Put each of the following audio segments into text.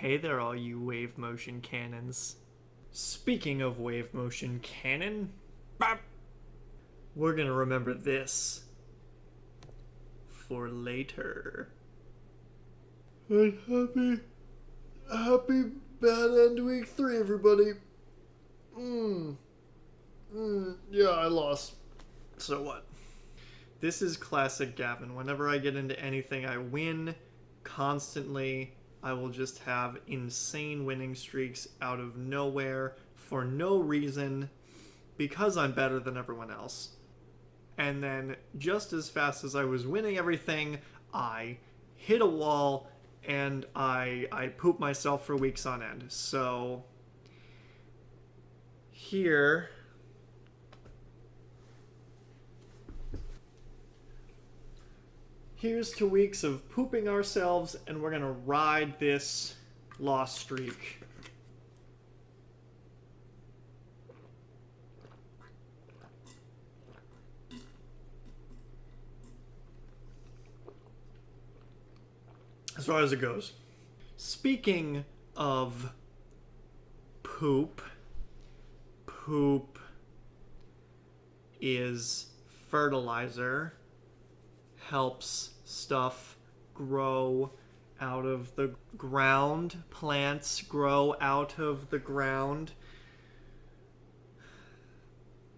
Hey there, all you wave motion cannons. Speaking of wave motion cannon, we're gonna remember this for later. And happy bad end week 3, everybody. Yeah, I lost. So what? This is classic Gavin. Whenever I get into anything, I win constantly. I will just have insane winning streaks out of nowhere for no reason because I'm better than everyone else. And then just as fast as I was winning everything, I hit a wall and I poop myself for weeks on end. So here's 2 weeks of pooping ourselves, and we're gonna ride this loss streak. As far as it goes. Speaking of poop is fertilizer. Helps stuff grow out of the ground. Plants grow out of the ground.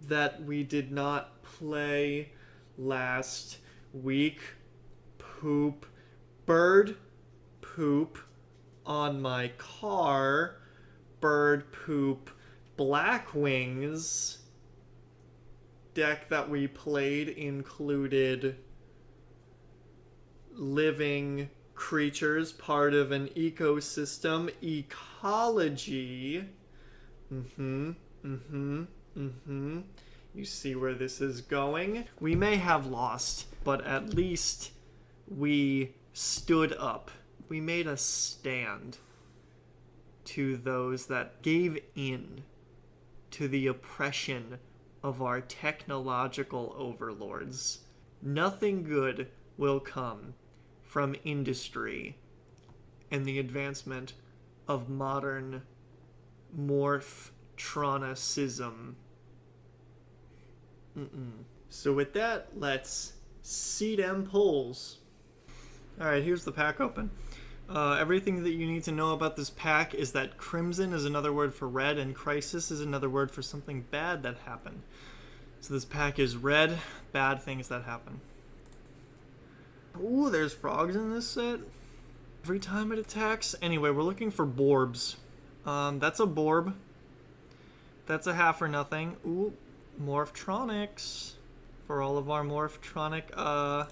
That we did not play last week. Bird poop on my car. Bird poop Blackwings. Deck that we played included living creatures, part of an ecosystem, ecology. You see where this is going? We may have lost, but at least we stood up. We made a stand to those that gave in to the oppression of our technological overlords. Nothing good will come from industry and the advancement of modern morph-tronicism. So with that, let's see them polls. Alright, here's the pack open. Everything that you need to know about this pack is that crimson is another word for red, and crisis is another word for something bad that happened. So this pack is red, bad things that happen. Ooh, there's frogs in this set. Every time it attacks. Anyway, we're looking for Borbs. That's a Borb. That's a half or nothing. Ooh, Morphtronics. For all of our Morphtronic,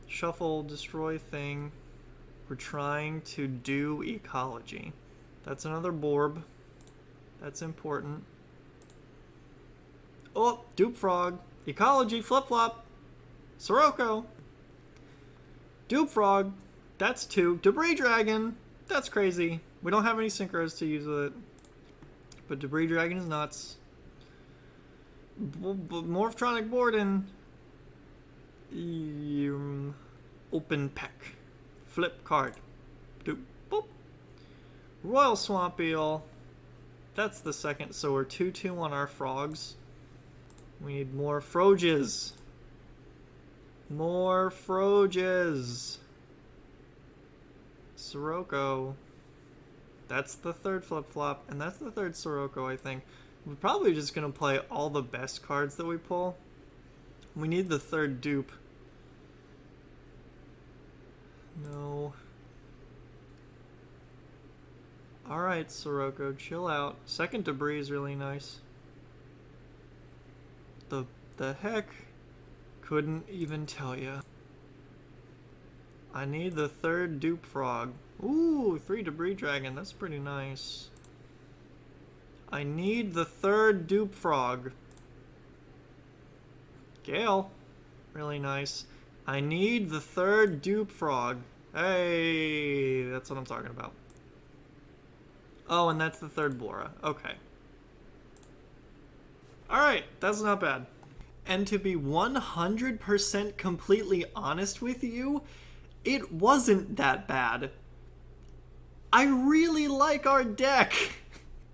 shuffle, destroy thing. We're trying to do ecology. That's another Borb. That's important. Oh, Dupe Frog. Ecology, flip-flop. Sirocco. Dupe Frog. That's 2. Debris Dragon. That's crazy. We don't have any synchros to use with it. But Debris Dragon is nuts. Morphtronic Borden. Open Peck. Flip card. Doop. Boop. Royal Swamp Eel. That's the second, so we're 2-2 on our frogs. We need more Froges. More Froges. Sirocco. That's the third flip-flop, and that's the third Sirocco, I think. We're probably just going to play all the best cards that we pull. We need the third dupe. No. Alright, Sirocco, chill out. Second Debris is really nice. The heck? Couldn't even tell ya. I need the third dupe frog. Ooh, 3 Debris Dragon, that's pretty nice. I need the third dupe frog. Gale, really nice. I need the third dupe frog. Hey, that's what I'm talking about. Oh, and that's the third Bora. Okay. Alright, that's not bad. And to be 100% completely honest with you, it wasn't that bad. I really like our deck.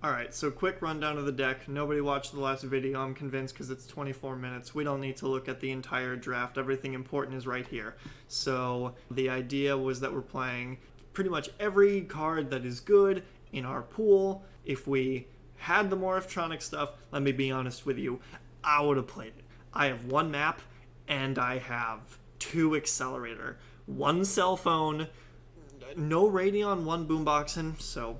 Alright, so quick rundown of the deck. Nobody watched the last video, I'm convinced, because it's 24 minutes. We don't need to look at the entire draft. Everything important is right here. So the idea was that we're playing pretty much every card that is good in our pool. If we had the Morphtronic stuff, let me be honest with you, I would have played it. I have 1 map, and I have 2 accelerator, 1 Cellphon, no Radeon, 1 boomboxing, so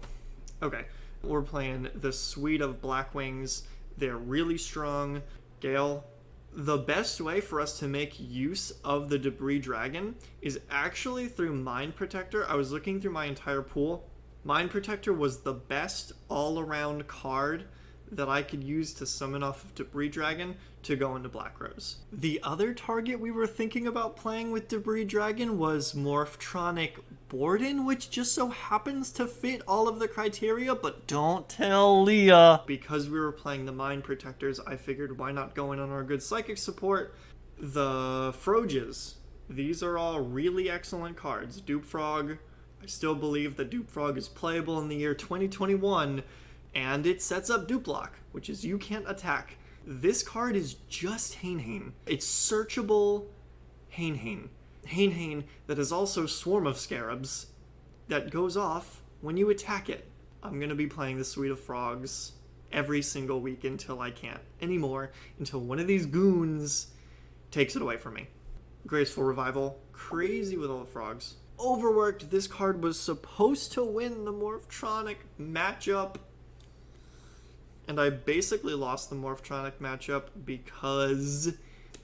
okay. We're playing the suite of Blackwings. They're really strong. Gale, the best way for us to make use of the Debris Dragon is actually through Mind Protector. I was looking through my entire pool. Mind Protector was the best all-around card that I could use to summon off of Debris Dragon to go into Black Rose. The other target we were thinking about playing with Debris Dragon was Morphtronic Borden, which just so happens to fit all of the criteria, but don't tell Leah. Because we were playing the Mind Protectors, I figured why not go in on our good Psychic support. The Froges. These are all really excellent cards. Dupe Frog. I still believe that Dupe Frog is playable in the year 2021, and it sets up Dupe Lock, which is you can't attack. This card is just Hain. It's searchable Hain. Hain that is also Swarm of Scarabs that goes off when you attack it. I'm going to be playing the Suite of Frogs every single week until I can't anymore, until one of these goons takes it away from me. Graceful Revival, crazy with all the frogs. Overworked, this card was supposed to win the Morphtronic matchup, and I basically lost the Morphtronic matchup because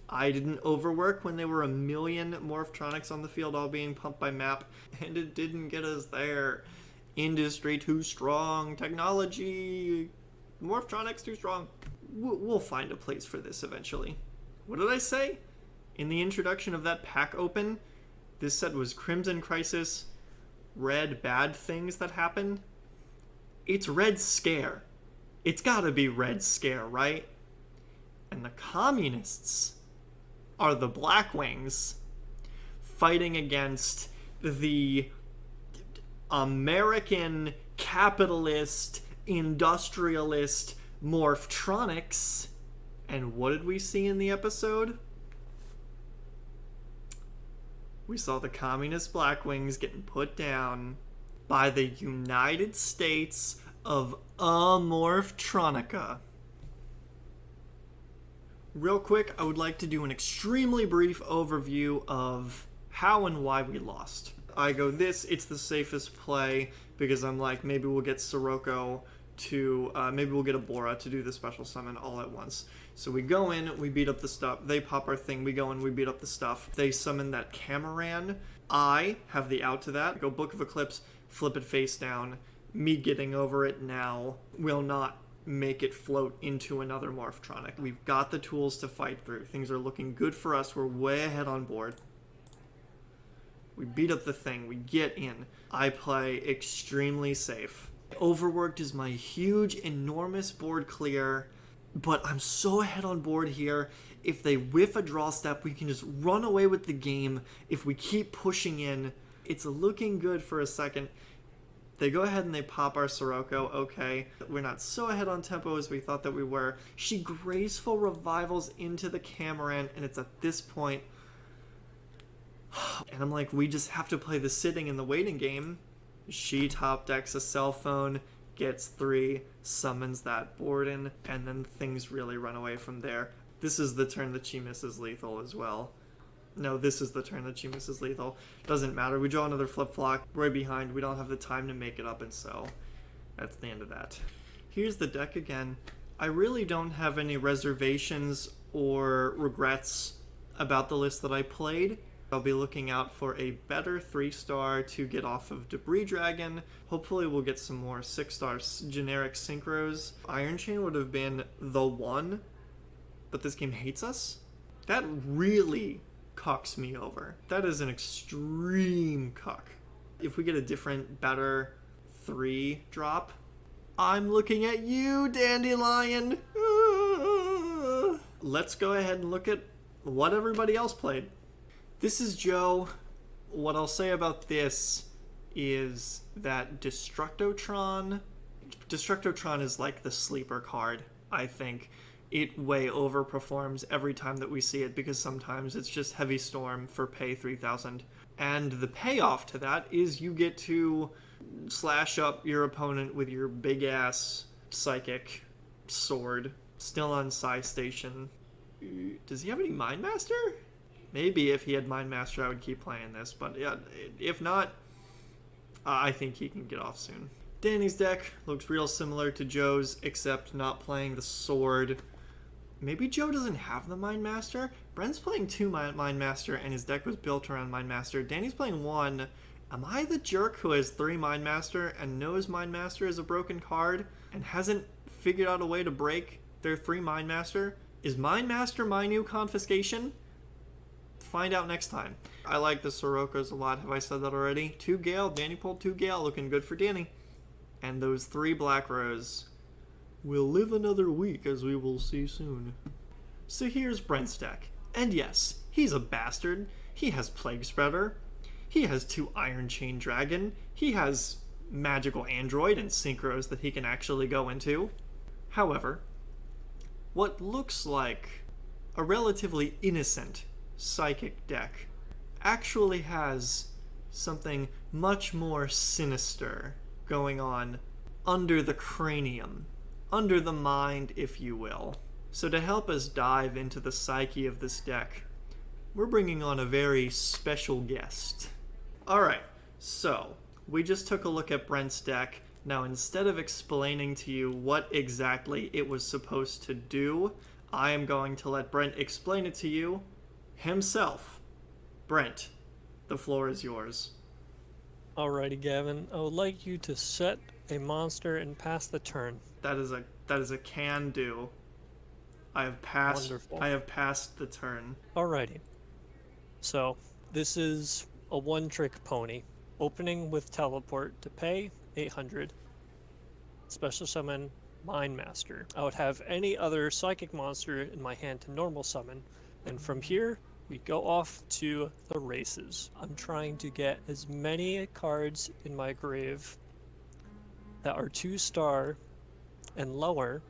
I didn't overwork when there were 1 million Morphtronics on the field all being pumped by map, and it didn't get us there. Industry too strong, technology, Morphtronics too strong. We'll find a place for this eventually. What did I say? In the introduction of that pack open, this set was Crimson Crisis, Red Bad Things that happen. It's Red Scare. It's gotta be Red Scare, right? And the communists are the Blackwings fighting against the American capitalist, industrialist Morphtronics. And what did we see in the episode? We saw the communist Blackwings getting put down by the United States of Amorphtronica. Real quick, I would like to do an extremely brief overview of how and why we lost. I go this, it's the safest play, because I'm like, maybe we'll get Sirocco to, maybe we'll get a Bora to do the special summon all at once. So we go in, we beat up the stuff, they pop our thing, we go in, we beat up the stuff. They summon that Cameran. I have the out to that. I go Book of Eclipse, flip it face down. Me getting over it now will not make it float into another Morphtronic. We've got the tools to fight through. Things are looking good for us. We're way ahead on board. We beat up the thing. We get in. I play extremely safe. Overworked is my huge, enormous board clear, but I'm so ahead on board here. If they whiff a draw step, we can just run away with the game. If we keep pushing in, it's looking good for a second. They go ahead and they pop our Sirocco. Okay, we're not so ahead on tempo as we thought that we were. She graceful revivals into the Cameran, and it's at this point, and I'm like, we just have to play the sitting and the waiting game. She top decks a Cellphon, gets 3, summons that Borden, and then things really run away from there. This is the turn that she misses lethal as well. No, this is the turn that she misses lethal. Doesn't matter. We draw another flip-flop. We're behind. We don't have the time to make it up, and so that's the end of that. Here's the deck again. I really don't have any reservations or regrets about the list that I played. I'll be looking out for a better 3-star to get off of Debris Dragon. Hopefully we'll get some more 6-star generic synchros. Iron Chain would have been the one, but this game hates us? That really cucks me over. That is an extreme cuck. If we get a different, better 3 drop, I'm looking at you, Dandelion! Let's go ahead and look at what everybody else played. This is Joe. What I'll say about this is that Destructotron is like the sleeper card, I think. It way overperforms every time that we see it because sometimes it's just Heavy Storm for pay 3,000. And the payoff to that is you get to slash up your opponent with your big-ass psychic sword. Still on Psy Station. Does he have any Mind Master? Maybe if he had Mind Master, I would keep playing this. But yeah, if not, I think he can get off soon. Danny's deck looks real similar to Joe's, except not playing the sword. Maybe Joe doesn't have the Mind Master? Brent's playing 2 Mind Master, and his deck was built around Mind Master. Danny's playing 1. Am I the jerk who has 3 Mind Master and knows Mind Master is a broken card and hasn't figured out a way to break their 3 Mind Master? Is Mind Master my new confiscation? Find out next time. I like the Sorokas a lot. Have I said that already? 2 Gale. Danny pulled 2 Gale. Looking good for Danny. And those 3 Black Rose will live another week, as we will see soon. So here's Brent's deck. And yes, he's a bastard. He has Plague Spreader. He has 2 Iron Chain Dragon. He has Magical Android and Synchros that he can actually go into. However, what looks like a relatively innocent Psychic deck actually has something much more sinister going on under the cranium, under the mind, if you will. So to help us dive into the psyche of this deck, we're bringing on a very special guest. Alright, so we just took a look at Brent's deck. Now, instead of explaining to you what exactly it was supposed to do, I am going to let Brent explain it to you himself. Brent, the floor is yours. Alrighty, Gavin. I would like you to set a monster and pass the turn. That is a can do. I have passed. Wonderful. I have passed the turn. Alrighty. So, this is a one-trick pony. Opening with teleport to pay 800. Special summon Mind Master. I would have any other psychic monster in my hand to normal summon. And from here, we go off to the races. I'm trying to get as many cards in my grave that are 2-star and lower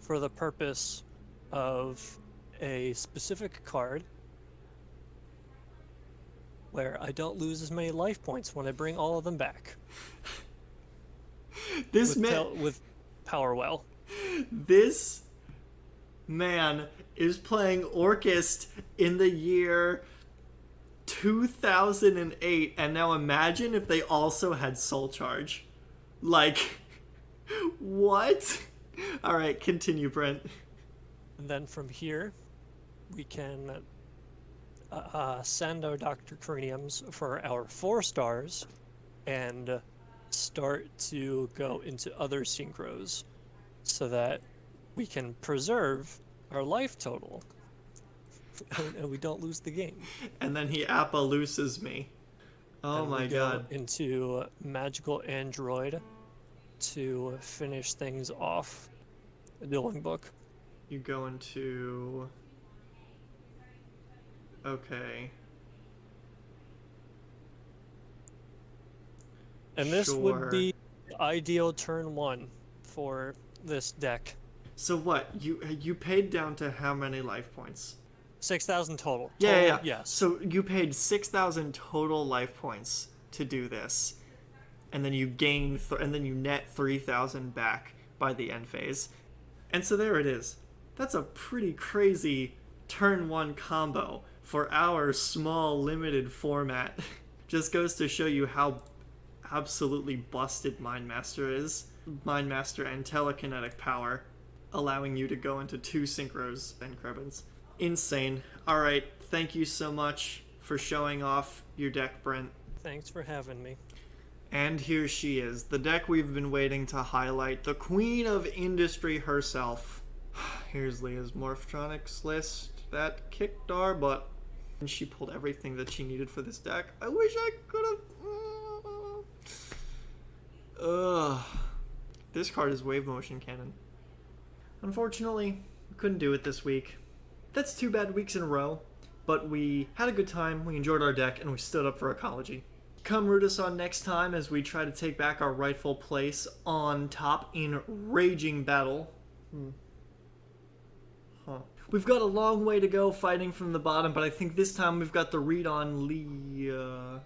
for the purpose of a specific card where I don't lose as many life points when I bring all of them back. With Power Well. This man is playing Orcust in the year 2008, and now imagine if they also had Soul Charge. Like, what? Alright, continue, Brent. And then from here, we can send our Dr. Craniums for our 4 stars and start to go into other synchros so that we can preserve our life total and we don't lose the game. And then he Appa-looses me. Oh and my god. Into Magical Android to finish things off the dueling book. You go into... Okay. And this Sure. would be the ideal turn 1 for this deck. So what? You paid down to how many life points? 6,000 total. Yeah. Yes. So you paid 6,000 total life points to do this, and then you gain and then you net 3,000 back by the end phase, and so there it is. That's a pretty crazy turn 1 combo for our small limited format. Just goes to show you how absolutely busted Mind Master is. Mind Master and telekinetic power, allowing you to go into 2 synchros and Krebins. Insane. Alright, thank you so much for showing off your deck, Brent. Thanks for having me. And here she is, the deck we've been waiting to highlight, the queen of industry herself. Here's Leah's Morphtronics list that kicked our butt. And she pulled everything that she needed for this deck. I wish I could have... This card is Wave Motion Cannon. Unfortunately, we couldn't do it this week. That's 2 bad weeks in a row. but we had a good time, we enjoyed our deck, and we stood up for ecology. Come root us on next time as we try to take back our rightful place on top in raging battle. We've got a long way to go fighting from the bottom, but I think this time we've got the read on Leah.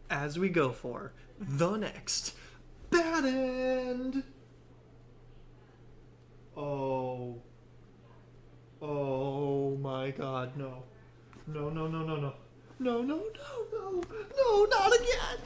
As we go for the next bad end. Oh my god, no. No, not again.